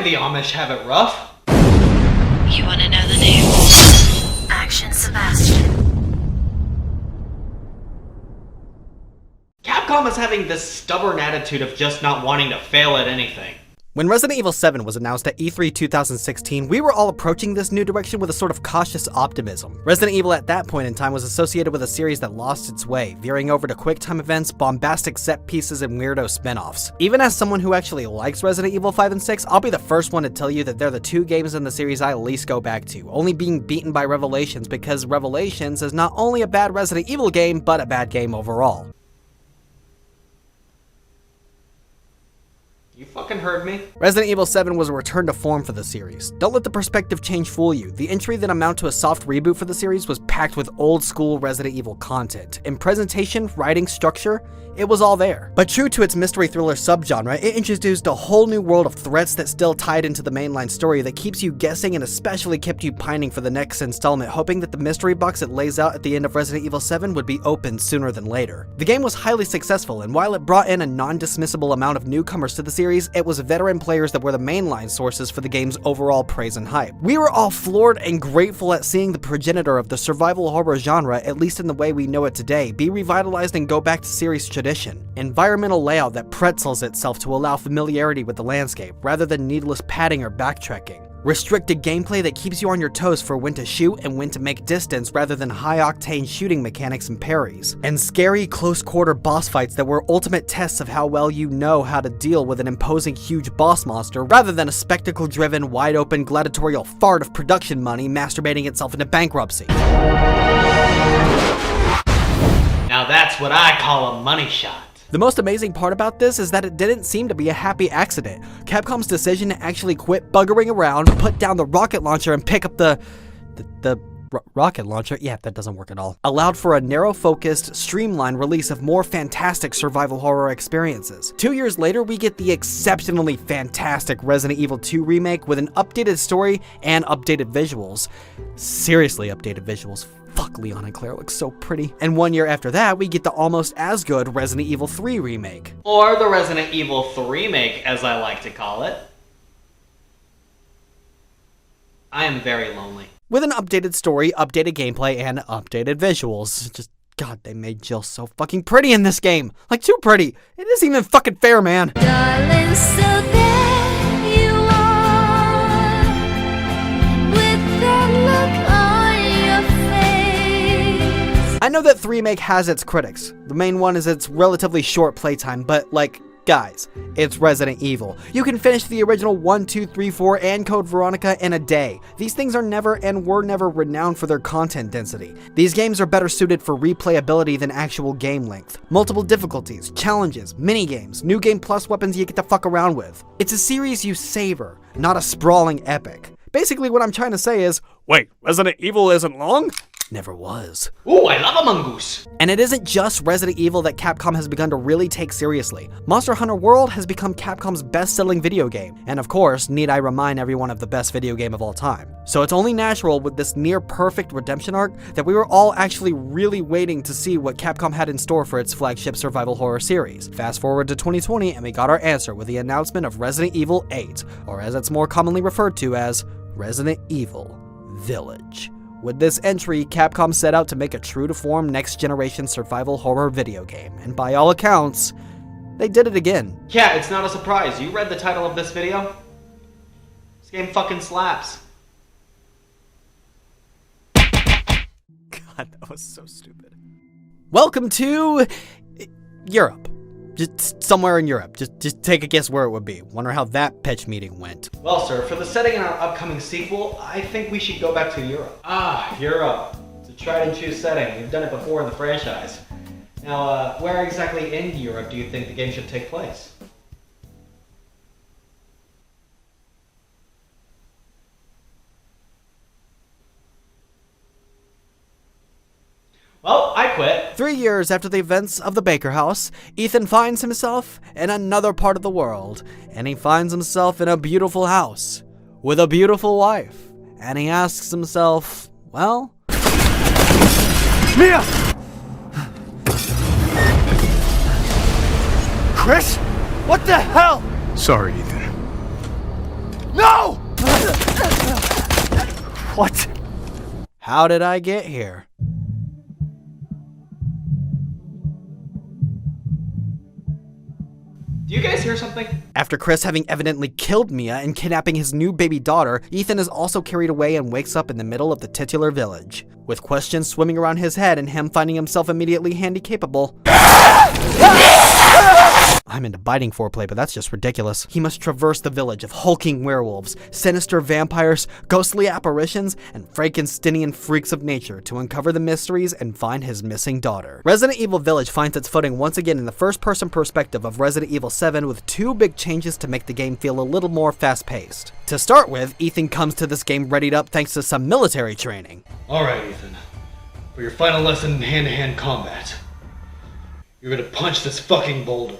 the Amish have it rough. You wanna know the name? ActionSebastian. Capcom is having this stubborn attitude of just not wanting to fail at anything. When Resident Evil 7 was announced at E3 2016, we were all approaching this new direction with a sort of cautious optimism. Resident Evil at that point in time was associated with a series that lost its way, veering over to quick-time events, bombastic set pieces, and weirdo spin-offs. Even as someone who actually likes Resident Evil 5 and 6, I'll be the first one to tell you that they're the two games in the series I least go back to, only being beaten by Revelations because Revelations is not only a bad Resident Evil game, but a bad game overall. You fucking heard me. Resident Evil 7 was a return to form for the series. Don't let the perspective change fool you. The entry that amounted to a soft reboot for the series was packed with old school Resident Evil content. In presentation, writing, structure, it was all there. But true to its mystery thriller subgenre, it introduced a whole new world of threats that still tied into the mainline story that keeps you guessing and especially kept you pining for the next installment, hoping that the mystery box it lays out at the end of Resident Evil 7 would be opened sooner than later. The game was highly successful, and while it brought in a non-dismissible amount of newcomers to the series, it was veteran players that were the mainline sources for the game's overall praise and hype. We were all floored and grateful at seeing the progenitor of the survival horror genre, at least in the way we know it today, be revitalized and go back to series tradition. Environmental layout that pretzels itself to allow familiarity with the landscape, rather than needless padding or backtracking. Restricted gameplay that keeps you on your toes for when to shoot and when to make distance rather than high-octane shooting mechanics and parries. And scary, close-quarter boss fights that were ultimate tests of how well you know how to deal with an imposing huge boss monster rather than a spectacle-driven, wide-open gladiatorial fart of production money masturbating itself into bankruptcy. Now that's what I call a money shot. The most amazing part about this is that it didn't seem to be a happy accident. Capcom's decision to actually quit buggering around, put down the rocket launcher, and pick up the rocket launcher, yeah, that doesn't work at all, allowed for a narrow-focused, streamlined release of more fantastic survival horror experiences. 2 years later, we get the exceptionally fantastic Resident Evil 2 remake with an updated story and updated visuals. Seriously updated visuals. Fuck, Leon and Claire look so pretty. And 1 year after that, we get the almost as good Resident Evil 3 remake. Or the Resident Evil 3 remake, as I like to call it. I am very lonely. With an updated story, updated gameplay, and updated visuals. Just, God, they made Jill so fucking pretty in this game. Like, too pretty. It isn't even fucking fair, man. Darling, so there you are, with that look on your face. I know that 3 Remake has its critics. The main one is its relatively short playtime, but like, guys, it's Resident Evil. You can finish the original 1, 2, 3, 4, and Code Veronica in a day. These things are never and were never renowned for their content density. These games are better suited for replayability than actual game length. Multiple difficulties, challenges, minigames, new game plus weapons you get to fuck around with. It's a series you savor, not a sprawling epic. Basically what I'm trying to say is, wait, Resident Evil isn't long? Never was. Ooh, I love a mongoose. And it isn't just Resident Evil that Capcom has begun to really take seriously. Monster Hunter World has become Capcom's best-selling video game, and of course, need I remind everyone of the best video game of all time. So it's only natural with this near-perfect redemption arc that we were all actually really waiting to see what Capcom had in store for its flagship survival horror series. Fast forward to 2020 and we got our answer with the announcement of Resident Evil 8, or as it's more commonly referred to as Resident Evil Village. With this entry, Capcom set out to make a true-to-form next-generation survival horror video game, and by all accounts, they did it again. Yeah, it's not a surprise. You read the title of this video? This game fucking slaps. God, that was so stupid. Welcome to Europe. Just somewhere in Europe. Just take a guess where it would be. Wonder how that pitch meeting went. Well, sir, for the setting in our upcoming sequel, I think we should go back to Europe. Ah, Europe. It's a tried and true setting. We've done it before in the franchise. Now, where exactly in Europe do you think the game should take place? Well, I quit. 3 years after the events of the Baker House, Ethan finds himself in another part of the world, and he finds himself in a beautiful house with a beautiful wife, and he asks himself, well, Mia! Chris? What the hell? Sorry, Ethan. What? How did I get here? Do you guys hear something? After Chris having evidently killed Mia and kidnapping his new baby daughter, Ethan is also carried away and wakes up in the middle of the titular village, with questions swimming around his head and him finding himself immediately handy-capable. I'm into biting foreplay, but that's just ridiculous. He must traverse the village of hulking werewolves, sinister vampires, ghostly apparitions, and Frankensteinian freaks of nature to uncover the mysteries and find his missing daughter. Resident Evil Village finds its footing once again in the first-person perspective of Resident Evil 7 with two big changes to make the game feel a little more fast-paced. To start with, Ethan comes to this game readied up thanks to some military training. Alright, Ethan. For your final lesson in hand-to-hand combat, you're gonna punch this fucking boulder.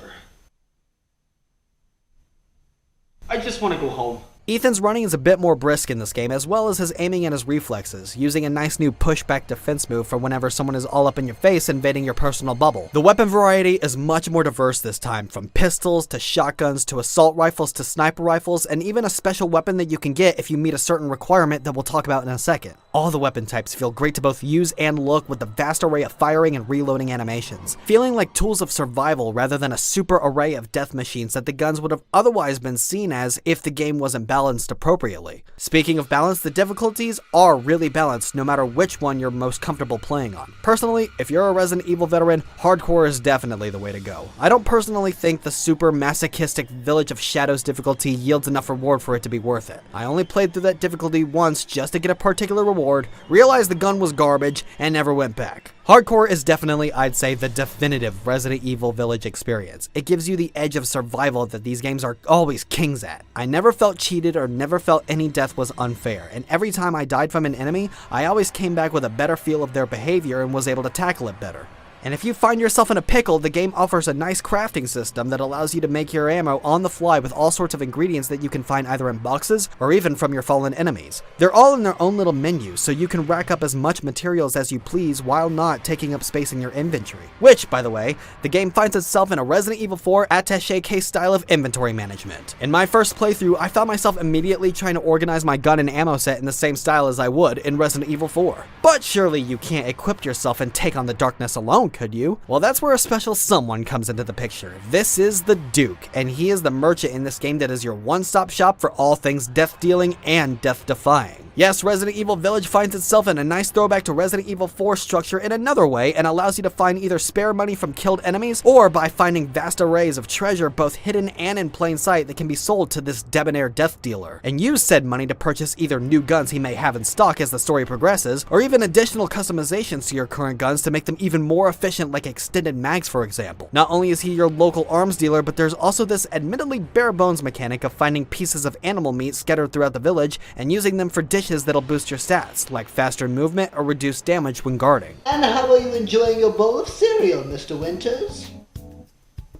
I just want to go home. Ethan's running is a bit more brisk in this game, as well as his aiming and his reflexes, using a nice new pushback defense move for whenever someone is all up in your face invading your personal bubble. The weapon variety is much more diverse this time, from pistols to shotguns to assault rifles to sniper rifles, and even a special weapon that you can get if you meet a certain requirement that we'll talk about in a second. All the weapon types feel great to both use and look with the vast array of firing and reloading animations, feeling like tools of survival rather than a super array of death machines that the guns would have otherwise been seen as if the game wasn't balanced appropriately. Speaking of balance, the difficulties are really balanced no matter which one you're most comfortable playing on. Personally, if you're a Resident Evil veteran, hardcore is definitely the way to go. I don't personally think the super masochistic Village of Shadows difficulty yields enough reward for it to be worth it. I only played through that difficulty once just to get a particular reward, realized the gun was garbage, and never went back. Hardcore is definitely, I'd say, the definitive Resident Evil Village experience. It gives you the edge of survival that these games are always kings at. I never felt cheated or never felt any death was unfair, and every time I died from an enemy, I always came back with a better feel of their behavior and was able to tackle it better. And if you find yourself in a pickle, the game offers a nice crafting system that allows you to make your ammo on the fly with all sorts of ingredients that you can find either in boxes or even from your fallen enemies. They're all in their own little menus, so you can rack up as much materials as you please while not taking up space in your inventory. Which, by the way, the game finds itself in a Resident Evil 4 attaché case style of inventory management. In my first playthrough, I found myself immediately trying to organize my gun and ammo set in the same style as I would in Resident Evil 4. But surely you can't equip yourself and take on the darkness alone, could you? Well, that's where a special someone comes into the picture. This is the Duke, and he is the merchant in this game that is your one-stop shop for all things death-dealing and death-defying. Yes, Resident Evil Village finds itself in a nice throwback to Resident Evil 4 structure in another way and allows you to find either spare money from killed enemies or by finding vast arrays of treasure both hidden and in plain sight that can be sold to this debonair death dealer, and use said money to purchase either new guns he may have in stock as the story progresses, or even additional customizations to your current guns to make them even more efficient, like extended mags for example. Not only is he your local arms dealer, but there's also this admittedly bare bones mechanic of finding pieces of animal meat scattered throughout the village and using them for dishes that'll boost your stats, like faster movement or reduced damage when guarding. And how are you enjoying your bowl of cereal, Mr. Winters?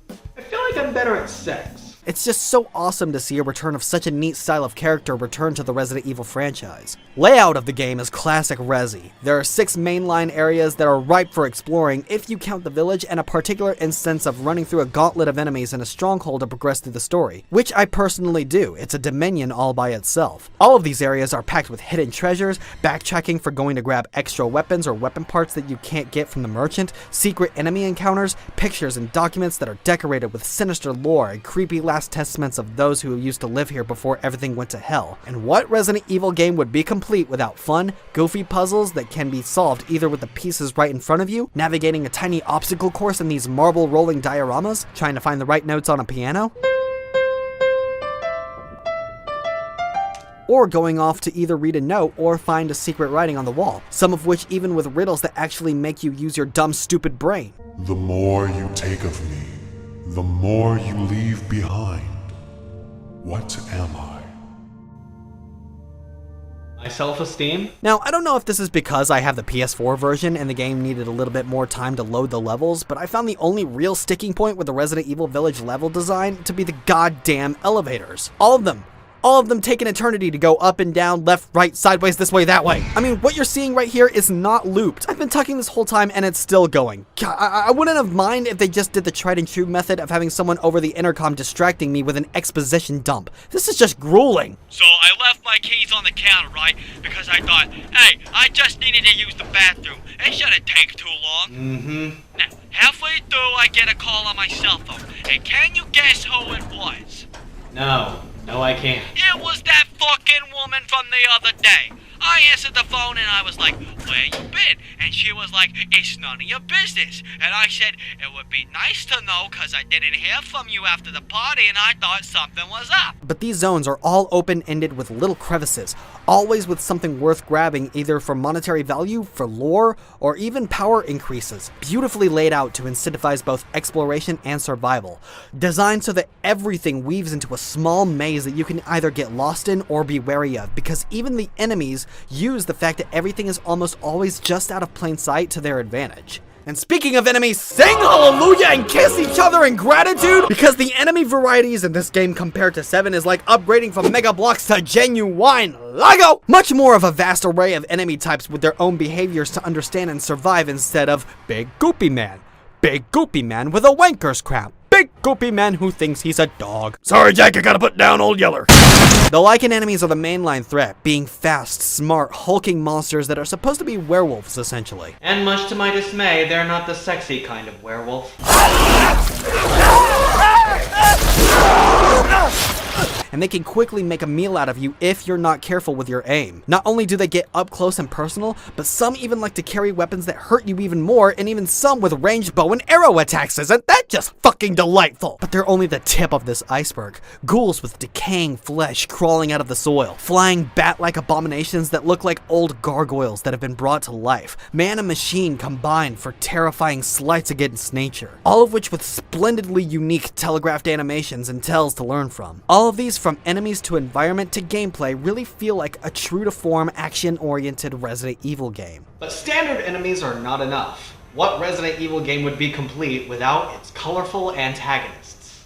I feel like I'm better at sex. It's just so awesome to see a return of such a neat style of character return to the Resident Evil franchise. Layout of the game is classic Resi. There are 6 mainline areas that are ripe for exploring if you count the village and a particular instance of running through a gauntlet of enemies in a stronghold to progress through the story, which I personally do. It's a dominion all by itself. All of these areas are packed with hidden treasures, backtracking for going to grab extra weapons or weapon parts that you can't get from the merchant, secret enemy encounters, pictures and documents that are decorated with sinister lore and creepy last testaments of those who used to live here before everything went to hell. And what Resident Evil game would be complete without fun, goofy puzzles that can be solved either with the pieces right in front of you, navigating a tiny obstacle course in these marble rolling dioramas, trying to find the right notes on a piano, or going off to either read a note or find a secret writing on the wall, some of which even with riddles that actually make you use your dumb stupid brain. The more you take of me, the more you leave behind. What am I? My self-esteem? Now, I don't know if this is because I have the PS4 version and the game needed a little bit more time to load the levels, but I found the only real sticking point with the Resident Evil Village level design to be the goddamn elevators. All of them. All of them take an eternity to go up and down, left, right, sideways, this way, that way. I mean, what you're seeing right here is not looped. I've been talking this whole time and it's still going. God, I wouldn't have mind if they just did the tried and true method of having someone over the intercom distracting me with an exposition dump. This is just grueling. So I left my keys on the counter, right? Because I thought, hey, I just needed to use the bathroom. It shouldn't take too long. Mm-hmm. Now, halfway through, I get a call on my cell phone. And can you guess who it was? No, I can't. It was that fucking woman from the other day. I answered the phone and I was like, where you been? And she was like, it's none of your business. And I said, it would be nice to know because I didn't hear from you after the party and I thought something was up. But these zones are all open-ended with little crevices, always with something worth grabbing either for monetary value, for lore, or even power increases, beautifully laid out to incentivize both exploration and survival, designed so that everything weaves into a small maze that you can either get lost in or be wary of, because even the enemies use the fact that everything is almost always just out of plain sight to their advantage. And speaking of enemies, sing hallelujah and kiss each other in gratitude, because the enemy varieties in this game compared to 7 is like upgrading from Mega Blocks to genuine Lego! Much more of a vast array of enemy types with their own behaviors to understand and survive instead of Big Goopy Man with a wanker's crown, Big Goopy Man who thinks he's a dog. Sorry Jack, I gotta put down old Yeller. The Lycan enemies are the mainline threat, being fast, smart, hulking monsters that are supposed to be werewolves, essentially. And much to my dismay, they're not the sexy kind of werewolf. And they can quickly make a meal out of you if you're not careful with your aim. Not only do they get up close and personal, but some even like to carry weapons that hurt you even more, and even some with ranged bow and arrow attacks. Isn't that just fucking delightful? But they're only the tip of this iceberg. Ghouls with decaying flesh crawling out of the soil, flying bat-like abominations that look like old gargoyles that have been brought to life, man and machine combined for terrifying slights against nature, all of which with splendidly unique telegraphed animations and tells to learn from. All of these, from enemies to environment to gameplay, really feel like a true-to-form, action-oriented Resident Evil game. But standard enemies are not enough. What Resident Evil game would be complete without its colorful antagonists?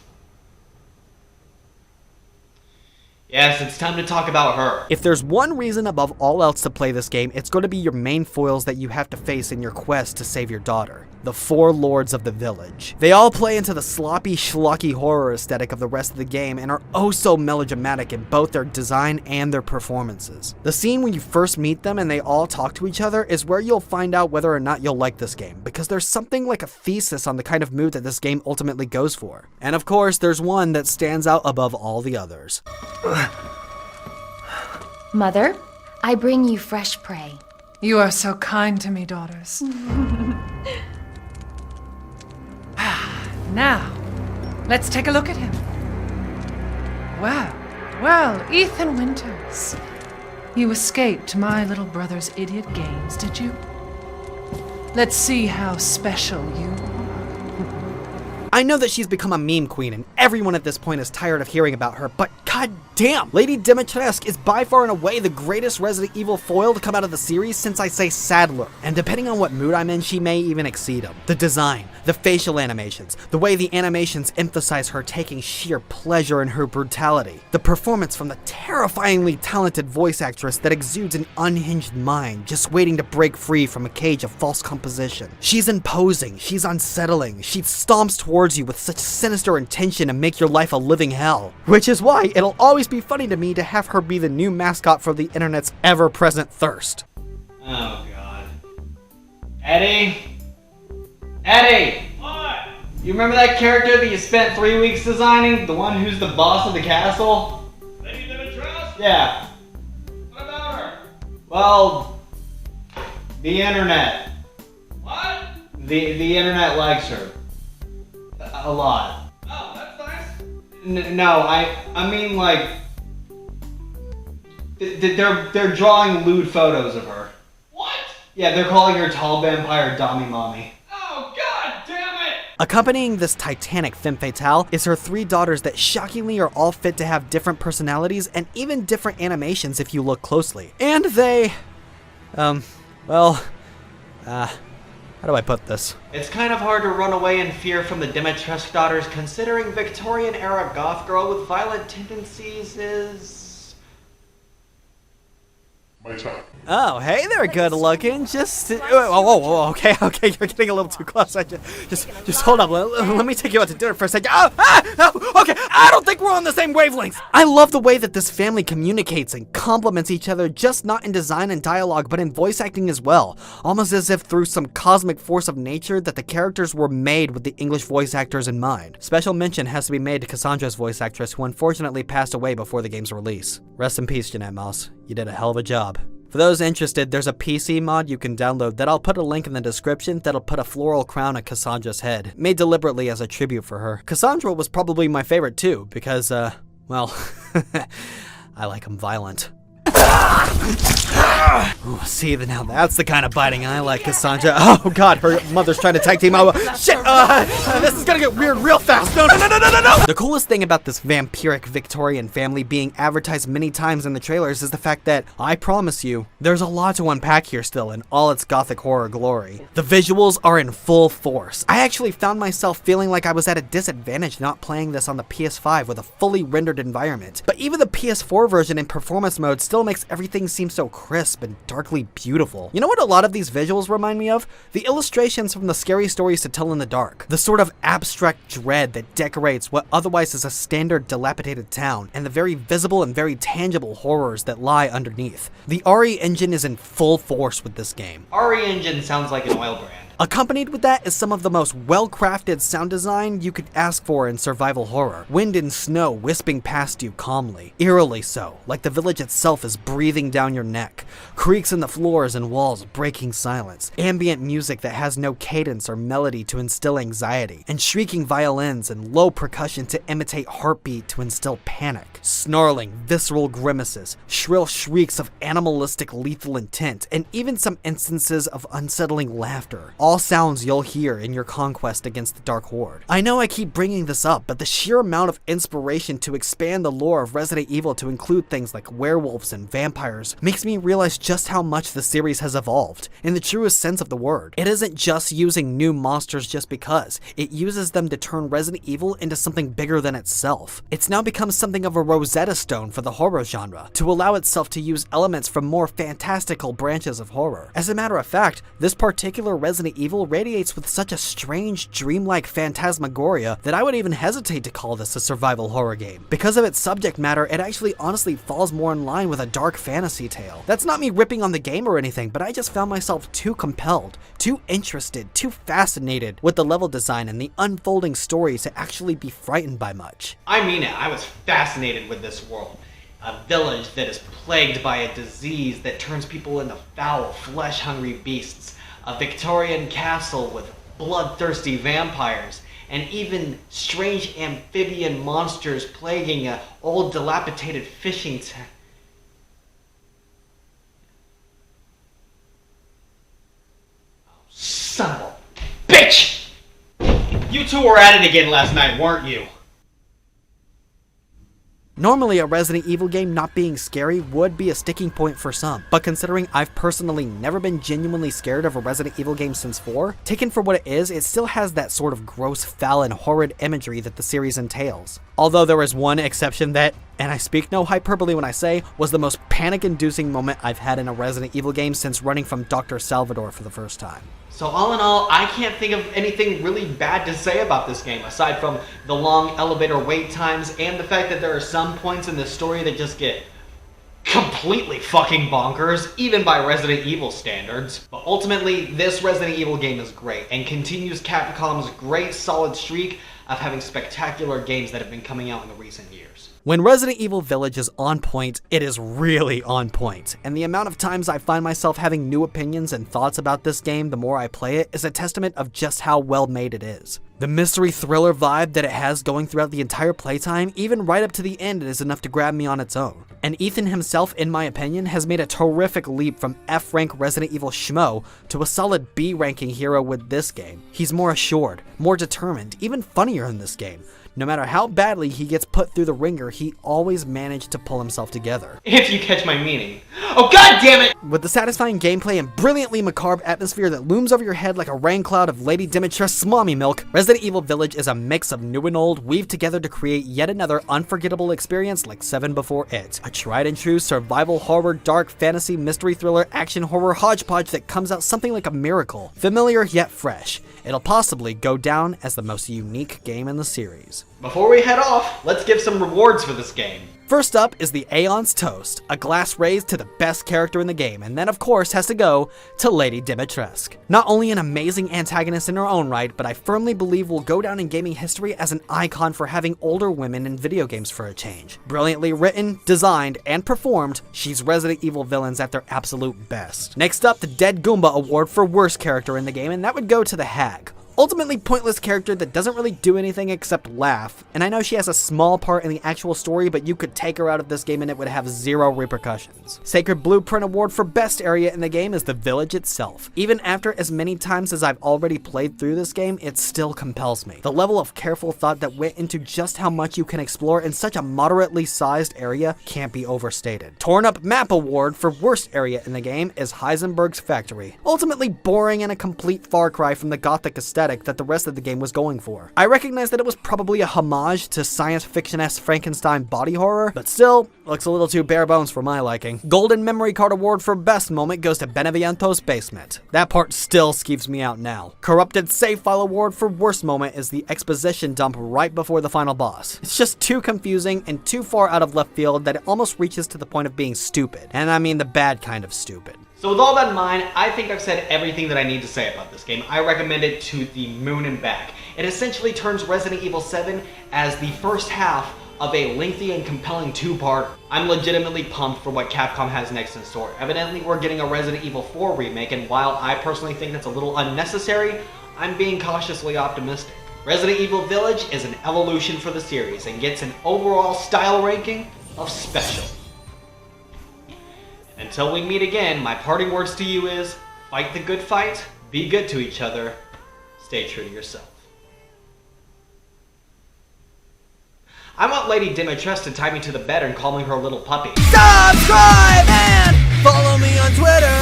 Yes, it's time to talk about her. If there's one reason above all else to play this game, it's going to be your main foils that you have to face in your quest to save your daughter. The 4 lords of the village. They all play into the sloppy, schlocky horror aesthetic of the rest of the game and are oh so melodramatic in both their design and their performances. The scene when you first meet them and they all talk to each other is where you'll find out whether or not you'll like this game, because there's something like a thesis on the kind of mood that this game ultimately goes for. And of course, there's one that stands out above all the others. Mother, I bring you fresh prey. You are so kind to me, daughters. Now, let's take a look at him. Well, Ethan Winters. You escaped my little brother's idiot games, did you? Let's see how special you are. I know that she's become a meme queen and everyone at this point is tired of hearing about her, but god damn, Lady Dimitrescu is by far and away the greatest Resident Evil foil to come out of the series since I say Sadler, and depending on what mood I'm in, she may even exceed him. The design, the facial animations, the way the animations emphasize her taking sheer pleasure in her brutality, the performance from the terrifyingly talented voice actress that exudes an unhinged mind just waiting to break free from a cage of false composition. She's imposing, she's unsettling, she stomps towards you with such sinister intention to make your life a living hell. Which is why it'll always be funny to me to have her be the new mascot for the internet's ever-present thirst. Oh god. Eddie? Eddie! What? You remember that character that you spent 3 weeks designing? The one who's the boss of the castle? Lady Dimitrescu? Yeah. What about her? Well, the internet. What? The internet likes her. A lot. Oh, that's nice. No, I mean like they're drawing lewd photos of her. What? Yeah, they're calling her tall vampire Dami Mommy. Oh, god damn it! Accompanying this titanic femme fatale is her 3 daughters that shockingly are all fit to have different personalities and even different animations if you lolook closely. And they, How do I put this? It's kind of hard to run away in fear from the Dimitrescu daughters, considering Victorian-era goth girl with violent tendencies is... My turn. Oh, hey there, good looking. Just whoa, okay, you're getting a little too close. Just hold up. Let me take you out to dinner for a second. Okay. I don't think we're on the same wavelength. I love the way that this family communicates and complements each other, just not in design and dialogue, but in voice acting as well. Almost as if through some cosmic force of nature that the characters were made with the English voice actors in mind. Special mention has to be made to Cassandra's voice actress, who unfortunately passed away before the game's release. Rest in peace, Jeanette Moss. You did a hell of a job. For those interested, there's a PC mod you can download that I'll put a link in the description that'll put a floral crown on Cassandra's head, made deliberately as a tribute for her. Cassandra was probably my favorite too, because, well, I like them violent. Ooh, see, now that's the kind of biting I like, Cassandra. Oh god, her mother's trying to tag team. Oh, shit! This is gonna get weird real fast. No! The coolest thing about this vampiric Victorian family being advertised many times in the trailers is the fact that, I promise you, there's a lot to unpack here still in all its gothic horror glory. The visuals are in full force. I actually found myself feeling like I was at a disadvantage not playing this on the PS5 with a fully rendered environment. But even the PS4 version in performance mode still makes everything seem so crisp and darkly beautiful. You know what a lot of these visuals remind me of? The illustrations from the Scary Stories to Tell in the Dark. The sort of abstract dread that decorates what otherwise is a standard dilapidated town, and the very visible and very tangible horrors that lie underneath. The RE engine is in full force with this game. RE engine sounds like an oil brand. Accompanied with that is some of the most well-crafted sound design you could ask for in survival horror. Wind and snow wisping past you calmly, eerily so, like the village itself is breathing down your neck. Creaks in the floors and walls breaking silence. Ambient music that has no cadence or melody to instill anxiety. And shrieking violins and low percussion to imitate heartbeat to instill panic. Snarling, visceral grimaces, shrill shrieks of animalistic lethal intent, and even some instances of unsettling laughter. All sounds you'll hear in your conquest against the Dark Horde. I know I keep bringing this up, but the sheer amount of inspiration to expand the lore of Resident Evil to include things like werewolves and vampires makes me realize just how much the series has evolved, in the truest sense of the word. It isn't just using new monsters just because, it uses them to turn Resident Evil into something bigger than itself. It's now become something of a Rosetta Stone for the horror genre, to allow itself to use elements from more fantastical branches of horror. As a matter of fact, this particular Resident Evil radiates with such a strange, dreamlike phantasmagoria that I would even hesitate to call this a survival horror game. Because of its subject matter, it actually honestly falls more in line with a dark fantasy tale. That's not me ripping on the game or anything, but I just found myself too compelled, too interested, too fascinated with the level design and the unfolding story to actually be frightened by much. I mean it, I was fascinated with this world. A village that is plagued by a disease that turns people into foul, flesh-hungry beasts. A Victorian castle with bloodthirsty vampires, and even strange amphibian monsters plaguing an old dilapidated fishing town. Son of a bitch! You two were at it again last night, weren't you? Normally, a Resident Evil game not being scary would be a sticking point for some, but considering I've personally never been genuinely scared of a Resident Evil game since 4, taken for what it is, it still has that sort of gross, foul, and horrid imagery that the series entails. Although there is one exception that, and I speak no hyperbole when I say, was the most panic-inducing moment I've had in a Resident Evil game since running from Dr. Salvador for the first time. So all in all, I can't think of anything really bad to say about this game, aside from the long elevator wait times and the fact that there are some points in the story that just get completely fucking bonkers, even by Resident Evil standards. But ultimately, this Resident Evil game is great, and continues Capcom's great solid streak of having spectacular games that have been coming out in the recent years. When Resident Evil Village is on point, it is really on point, and the amount of times I find myself having new opinions and thoughts about this game the more I play it is a testament of just how well made it is. The mystery thriller vibe that it has going throughout the entire playtime, even right up to the end, is enough to grab me on its own. And Ethan himself, in my opinion, has made a terrific leap from F-rank Resident Evil schmo to a solid B-ranking hero with this game. He's more assured, more determined, even funnier in this game. No matter how badly he gets put through the ringer, he always managed to pull himself together. If you catch my meaning. Oh god damn it! With the satisfying gameplay and brilliantly macabre atmosphere that looms over your head like a rain cloud of Lady Dimitrescu's mommy milk, Resident Evil Village is a mix of new and old weaved together to create yet another unforgettable experience like 7 Before It. A tried and true survival horror, dark fantasy, mystery thriller, action horror hodgepodge that comes out something like a miracle. Familiar yet fresh. It'll possibly go down as the most unique game in the series. Before we head off, let's give some rewards for this game. First up is the Aeon's Toast, a glass raised to the best character in the game, and then of course has to go to Lady Dimitrescu. Not only an amazing antagonist in her own right, but I firmly believe will go down in gaming history as an icon for having older women in video games for a change. Brilliantly written, designed, and performed, she's Resident Evil villains at their absolute best. Next up, the Dead Goomba Award for worst character in the game, and that would go to the Hag. Ultimately pointless character that doesn't really do anything except laugh, and I know she has a small part in the actual story, but you could take her out of this game and it would have zero repercussions. Sacred Blueprint Award for best area in the game is the village itself. Even after as many times as I've already played through this game, it still compels me. The level of careful thought that went into just how much you can explore in such a moderately sized area can't be overstated. Torn Up Map Award for worst area in the game is Heisenberg's Factory. Ultimately boring and a complete far cry from the gothic aesthetic that the rest of the game was going for. I recognize that it was probably a homage to science fiction-esque Frankenstein body horror, but still, looks a little too bare bones for my liking. Golden Memory Card Award for best moment goes to Beneviento's basement. That part still skeeves me out now. Corrupted Save File Award for worst moment is the exposition dump right before the final boss. It's just too confusing and too far out of left field that it almost reaches to the point of being stupid. And I mean the bad kind of stupid. So with all that in mind, I think I've said everything that I need to say about this game. I recommend it to the moon and back. It essentially turns Resident Evil 7 as the first half of a lengthy and compelling two-part. I'm legitimately pumped for what Capcom has next in store. Evidently, we're getting a Resident Evil 4 remake, and while I personally think that's a little unnecessary, I'm being cautiously optimistic. Resident Evil Village is an evolution for the series and gets an overall style ranking of special. Until we meet again, my parting words to you is, fight the good fight, be good to each other, stay true to yourself. I want Lady Dimitrescu to tie me to the bed and call me her little puppy. Subscribe and follow me on Twitter.